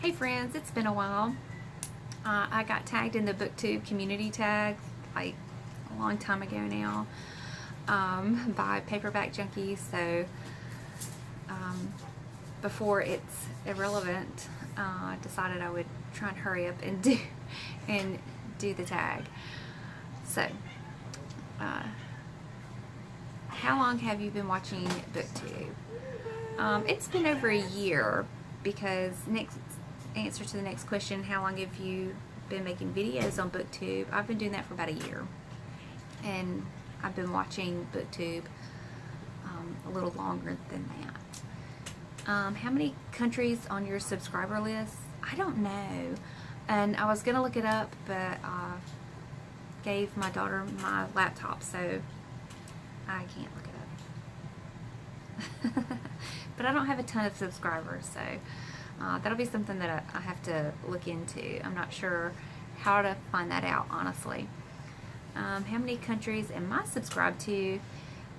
Hey friends, it's been a while. I got tagged in the Booktube community tag like a long time ago now by Paperback Junkie, so before it's irrelevant, I decided I would try and hurry up and do the tag. So, how long have you been watching Booktube? It's been over a year, because next answer to the next question, how long have you been making videos on Booktube? I've been doing that for about a year, and I've been watching Booktube a little longer than that. How many countries on your subscriber list? I don't know, and I was gonna look it up, but I gave my daughter my laptop, so I can't look it up. But I don't have a ton of subscribers, so that'll be something that I have to look into. I'm not sure how to find that out, honestly. How many countries am I subscribed to?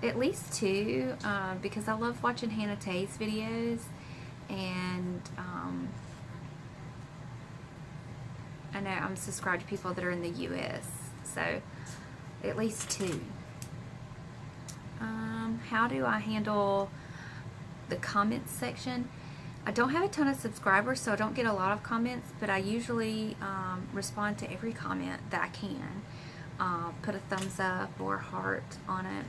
At least 2, because I love watching Hannah Tay's videos, and I know I'm subscribed to people that are in the US, so at least 2. How do I handle the comments section? I don't have a ton of subscribers, so I don't get a lot of comments, but I usually respond to every comment that I can. Put a thumbs up or heart on it.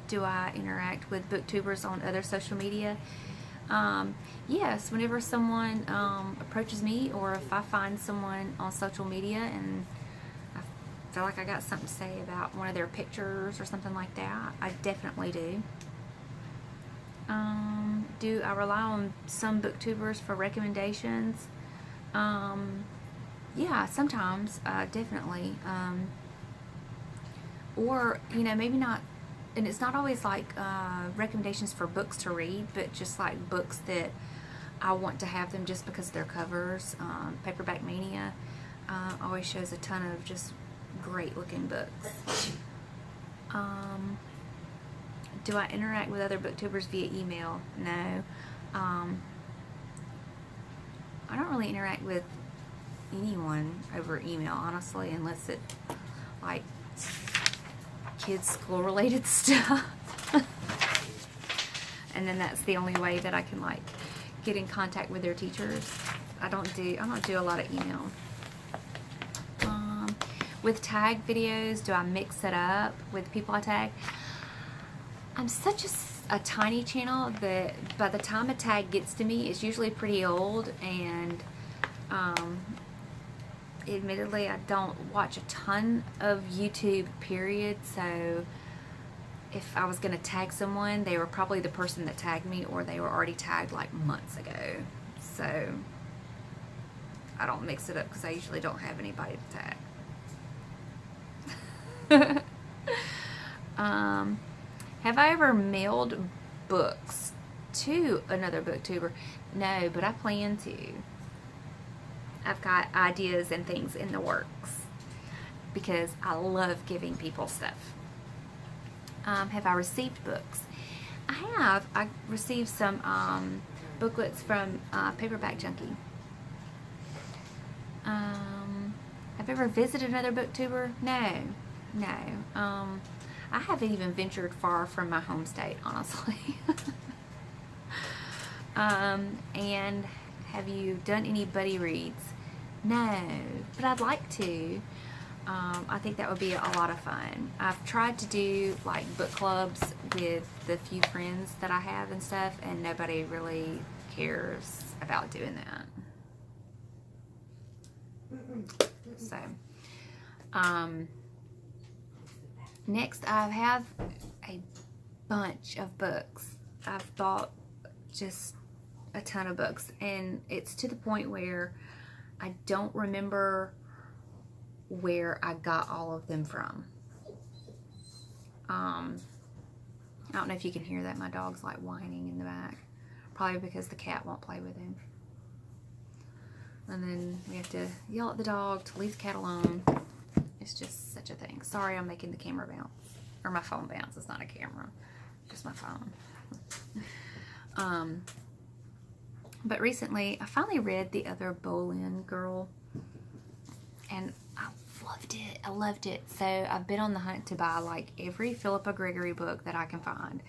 Do I interact with booktubers on other social media? Yes, whenever someone approaches me, or if I find someone on social media and I feel like I got something to say about one of their pictures or something like that, I definitely do. Do I rely on some booktubers for recommendations? Yeah, sometimes, definitely. Or, you know, maybe not, and it's not always like recommendations for books to read, but just like books that I want to have them just because of their covers. Paperback Mania always shows a ton of just great looking books. Do I interact with other booktubers via email? No. I don't really interact with anyone over email, honestly, unless it like kids school related stuff. And then that's the only way that I can like get in contact with their teachers. I don't do a lot of email. With tag videos, do I mix it up with people I tag? I'm such a tiny channel that by the time a tag gets to me, it's usually pretty old, and admittedly, I don't watch a ton of YouTube, period, so if I was going to tag someone, they were probably the person that tagged me, or they were already tagged like months ago, so I don't mix it up because I usually don't have anybody to tag. Have I ever mailed books to another booktuber? No, but I plan to. I've got ideas and things in the works because I love giving people stuff. Have I received books? I have. I received some booklets from Paperback Junkie. Have I ever visited another booktuber? No. I haven't even ventured far from my home state, honestly. And have you done any buddy reads? No, but I'd like to. I think that would be a lot of fun. I've tried to do like book clubs with the few friends that I have and stuff, and nobody really cares about doing that. So, next, I have a bunch of books. I've bought just a ton of books, and it's to the point where I don't remember where I got all of them from. I don't know if you can hear that. My dog's like whining in the back. Probably because the cat won't play with him. And then we have to yell at the dog to leave the cat alone. It's just such a thing. Sorry, I'm making the camera bounce. Or my phone bounce. It's not a camera. It's just my phone. But recently, I finally read The Other Boleyn Girl, and I loved it. I loved it. So I've been on the hunt to buy like every Philippa Gregory book that I can find.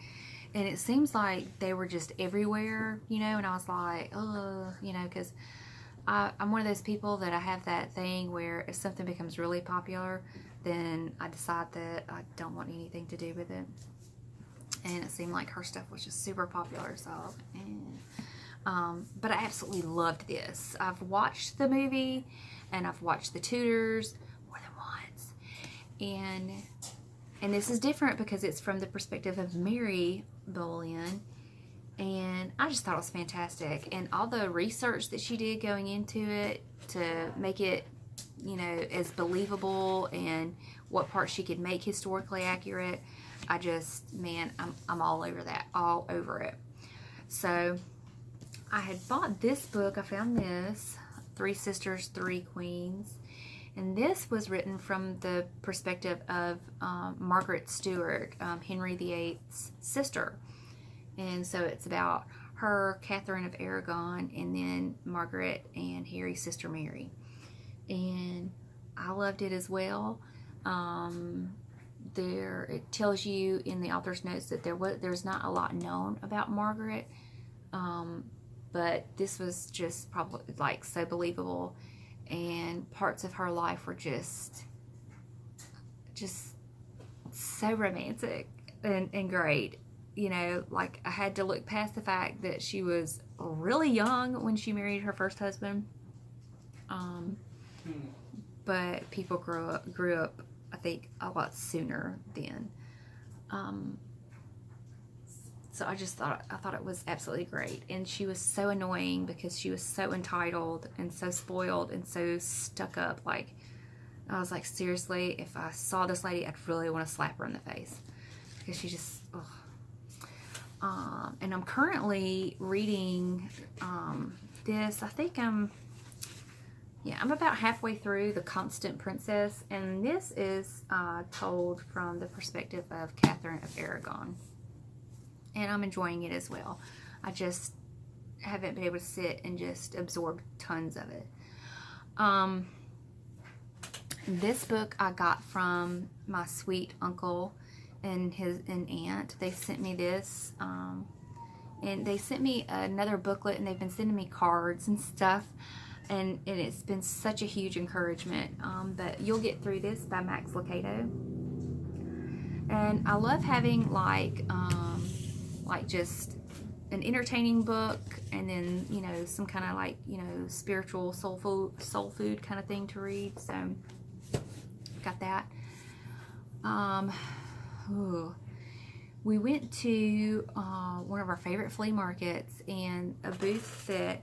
And it seems like they were just everywhere, you know, and I was like, oh, you know, because I'm one of those people that I have that thing where if something becomes really popular, then I decide that I don't want anything to do with it. And it seemed like her stuff was just super popular, so but I absolutely loved this. I've watched the movie and I've watched The Tudors more than once, and this is different because it's from the perspective of Mary Boleyn, and I just thought it was fantastic. And all the research that she did going into it to make it, you know, as believable, and what parts she could make historically accurate, I just, man, I'm all over that, all over it. So I had bought this book. I found this, Three Sisters, Three Queens. And this was written from the perspective of Margaret Stuart, Henry VIII's sister. And so it's about her, Catherine of Aragon, and then Margaret and Harry's sister Mary. And I loved it as well. It tells you in the author's notes that there's not a lot known about Margaret, but this was just probably like so believable, and parts of her life were just so romantic and great. You know, like I had to look past the fact that she was really young when she married her first husband, but people grew up I think a lot sooner then. So I thought it was absolutely great. And she was so annoying because she was so entitled and so spoiled and so stuck up. Like, I was like, seriously, if I saw this lady, I'd really want to slap her in the face because she just, ugh. And I'm currently reading this. I think I'm about halfway through The Constant Princess, and this is told from the perspective of Catherine of Aragon, and I'm enjoying it as well. I just haven't been able to sit and just absorb tons of it. This book I got from my sweet uncle and his aunt. They sent me this, and they sent me another booklet, and they've been sending me cards and stuff. And it's been such a huge encouragement. But You'll Get Through This by Max Lucado. And I love having like just an entertaining book, and then, you know, some kind of like, you know, spiritual soul food kind of thing to read. So got that. We went to one of our favorite flea markets, and a booth that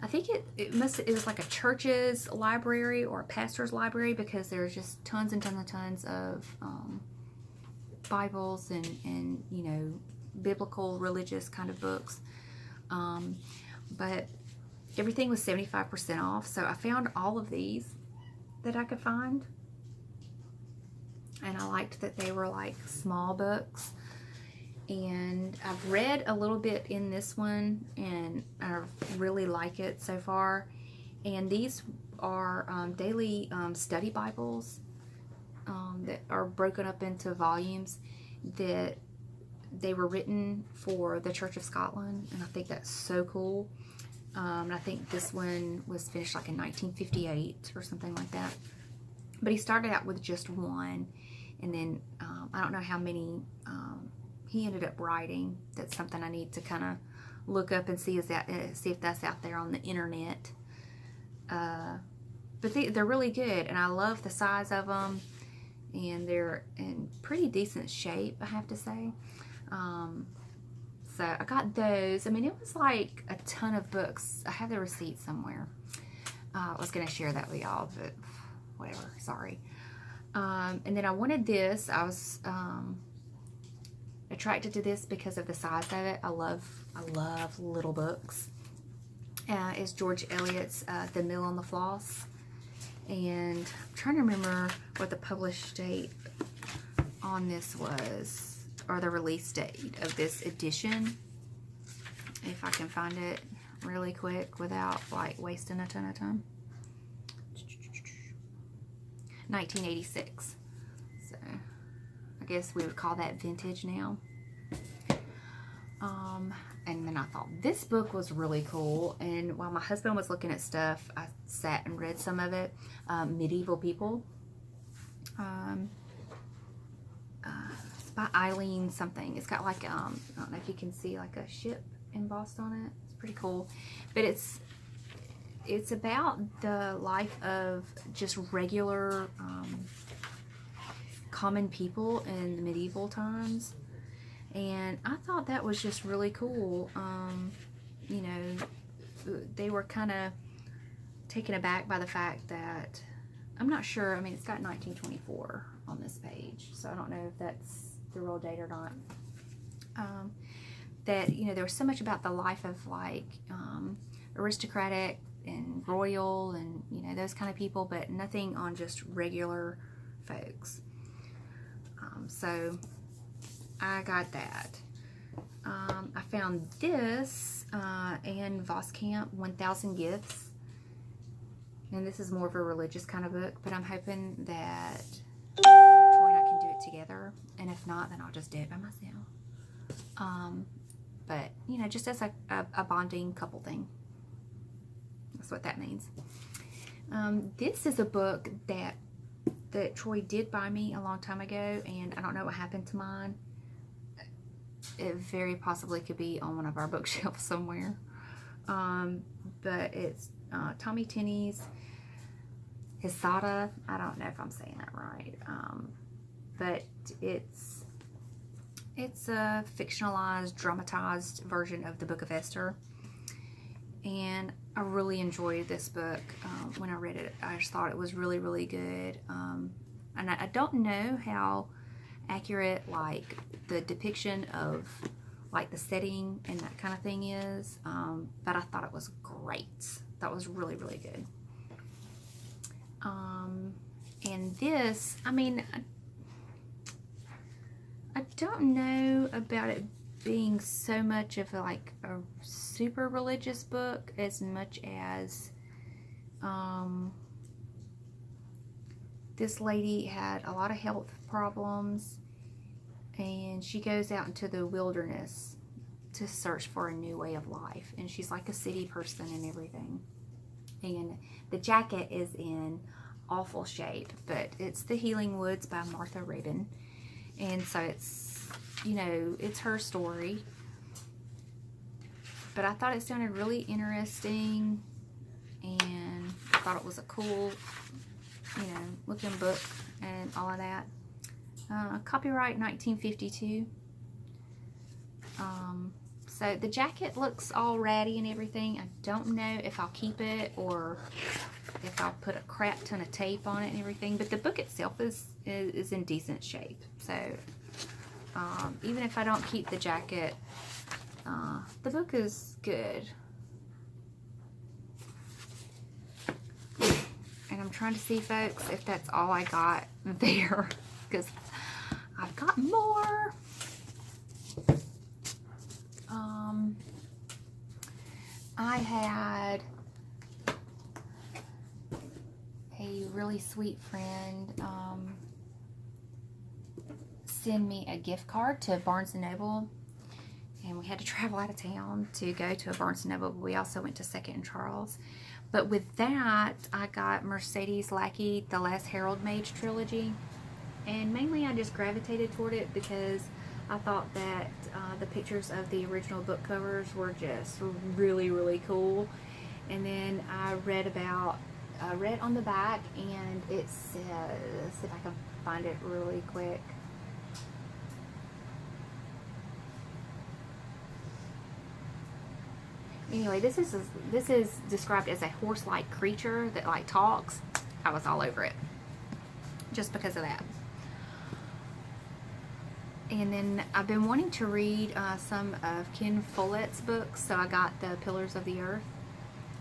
I think it was like a church's library or a pastor's library, because there's just tons and tons and tons of Bibles and you know, biblical religious kind of books. But everything was 75% off, so I found all of these that I could find, and I liked that they were like small books. And I've read a little bit in this one, and I really like it so far. And these are daily study Bibles that are broken up into volumes, that they were written for the Church of Scotland, and I think that's so cool. And I think this one was finished like in 1958 or something like that. But he started out with just one, and then I don't know how many he ended up writing. That's something I need to kind of look up and see if that's out there on the internet. But they're really good, and I love the size of them, and they're in pretty decent shape, I have to say. So I got those. I mean, it was like a ton of books. I have the receipt somewhere. I was going to share that with y'all, but whatever, sorry. And then I wanted this. I was attracted to this because of the size of it. I love little books. It's George Eliot's The Mill on the Floss. And I'm trying to remember what the published date on this was, or the release date of this edition, if I can find it really quick without like wasting a ton of time. 1986. So I guess we would call that vintage now. And then I thought this book was really cool, and while my husband was looking at stuff, I sat and read some of it. Medieval People. It's by Eileen something. It's got like I don't know if you can see like a ship embossed on it. It's pretty cool, but it's about the life of just regular common people in the medieval times. And I thought that was just really cool. You know, they were kind of taken aback by the fact that, I'm not sure, I mean, it's got 1924 on this page, so I don't know if that's the real date or not. That, you know, there was so much about the life of like aristocratic and royal and, you know, those kind of people, but nothing on just regular folks. So I got that. I found this Anne Voskamp, 1000 Gifts. And this is more of a religious kind of book, but I'm hoping that Troy and I can do it together. And if not, then I'll just do it by myself. But, you know, just as a bonding couple thing. That's what that means. This is a book that Troy did buy me a long time ago, and I don't know what happened to mine. It very possibly could be on one of our bookshelves somewhere. But it's Tommy Tenney's Hisada. I don't know if I'm saying that right. But it's a fictionalized, dramatized version of the Book of Esther. And I really enjoyed this book when I read it. I just thought it was really, really good. And I don't know how accurate like the depiction of like the setting and that kind of thing is, but I thought it was great. That was really, really good. And this, I mean, I don't know about it being so much of like a super religious book as much as this lady had a lot of health problems, and she goes out into the wilderness to search for a new way of life, and she's like a city person and everything. And the jacket is in awful shape, but it's The Healing Woods by Martha Rabin, and so it's, you know, it's her story. But I thought it sounded really interesting, and I thought it was a cool, you know, looking book and all of that. Copyright 1952. So the jacket looks all ratty and everything. I don't know if I'll keep it or if I'll put a crap ton of tape on it and everything. But the book itself is in decent shape. So even if I don't keep the jacket, the book is good. And I'm trying to see, folks, if that's all I got there, because I've got more. I had a really sweet friend send me a gift card to Barnes & Noble, and we had to travel out of town to go to a Barnes & Noble, but we also went to 2nd and Charles. But with that, I got Mercedes Lackey, The Last Herald Mage trilogy, and mainly I just gravitated toward it because I thought that the pictures of the original book covers were just really, really cool. And then I read on the back, and it says, let's see if I can find it really quick. Anyway, this is described as a horse-like creature that like talks. I was all over it just because of that. And then I've been wanting to read some of Ken Follett's books, so I got The Pillars of the Earth.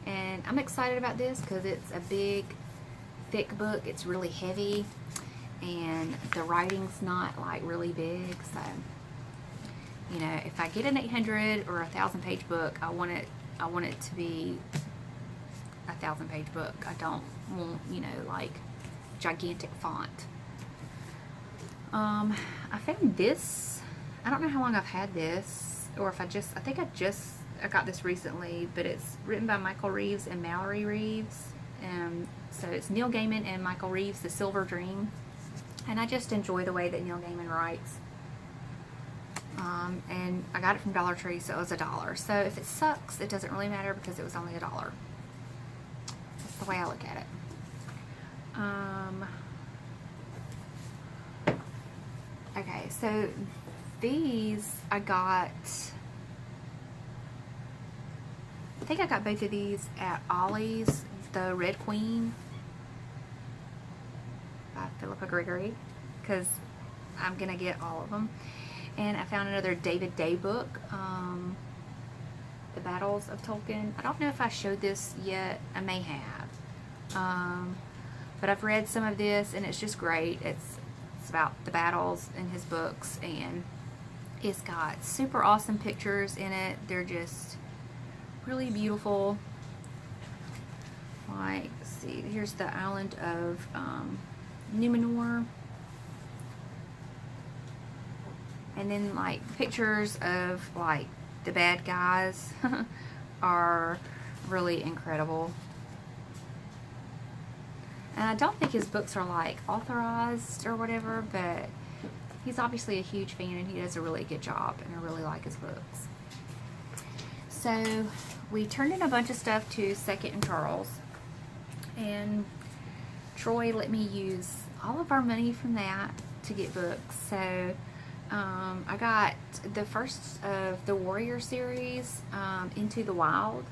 And I'm excited about this because it's a big, thick book. It's really heavy, and the writing's not like really big. So, you know, if I get an 800 or 1,000 page book, I want it I want it to be a 1,000-page book. I don't want, you know, like gigantic font. I found this. I don't know how long I've had this, or if I think I got this recently, but it's written by Michael Reeves and Mallory Reeves. So it's Neil Gaiman and Michael Reeves, The Silver Dream. And I just enjoy the way that Neil Gaiman writes. And I got it from Dollar Tree, so it was $1. So if it sucks, it doesn't really matter because it was only $1. That's the way I look at it. Okay, so these I think I got both of these at Ollie's. The Red Queen by Philippa Gregory, because I'm gonna get all of them. And I found another David Day book, The Battles of Tolkien. I don't know if I showed this yet. I may have. But I've read some of this, and it's just great. It's about the battles in his books, and it's got super awesome pictures in it. They're just really beautiful. Like, let's see, here's the island of Numenor. And then, like, pictures of, like, the bad guys are really incredible. And I don't think his books are, like, authorized or whatever, but he's obviously a huge fan, and he does a really good job, and I really like his books. So, we turned in a bunch of stuff to Second and Charles, and Troy let me use all of our money from that to get books. So, I got the first of the Warrior series, Into the Wild,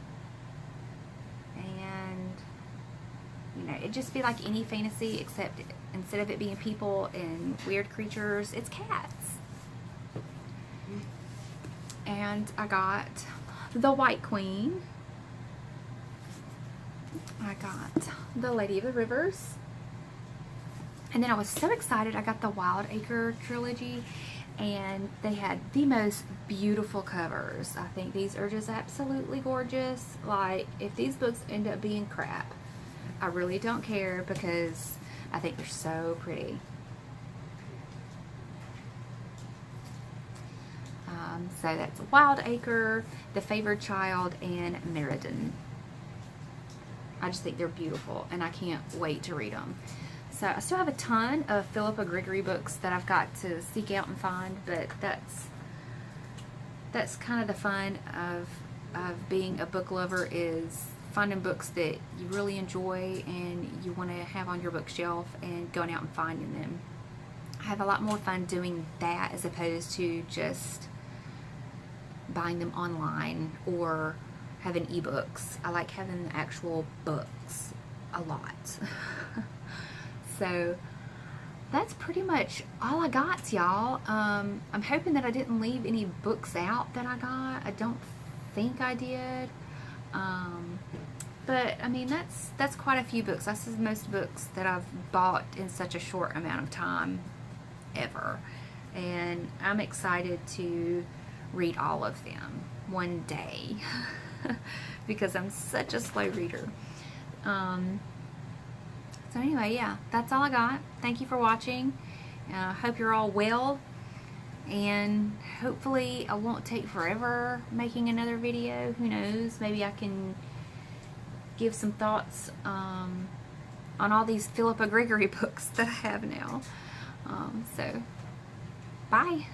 and you know, it'd just be like any fantasy, except instead of it being people and weird creatures, it's cats. And I got the White Queen. I got the Lady of the Rivers. And then I was so excited, I got the Wild Acre trilogy, and they had the most beautiful covers. I think these are just absolutely gorgeous. Like, if these books end up being crap, I really don't care, because I think they're so pretty. So that's Wild Acre, The Favored Child, and Meriden. I just think they're beautiful, and I can't wait to read them. So I still have a ton of Philippa Gregory books that I've got to seek out and find, but that's kind of the fun of being a book lover, is finding books that you really enjoy and you want to have on your bookshelf and going out and finding them. I have a lot more fun doing that as opposed to just buying them online or having ebooks. I like having the actual books a lot. So that's pretty much all I got, y'all. I'm hoping that I didn't leave any books out that I got. I don't think I did. But I mean, that's quite a few books. That's the most books that I've bought in such a short amount of time ever. And I'm excited to read all of them one day because I'm such a slow reader. So anyway, yeah, that's all I got. Thank you for watching. Hope you're all well, and hopefully I won't take forever making another video. Who knows? Maybe I can give some thoughts on all these Philippa Gregory books that I have now. So, bye.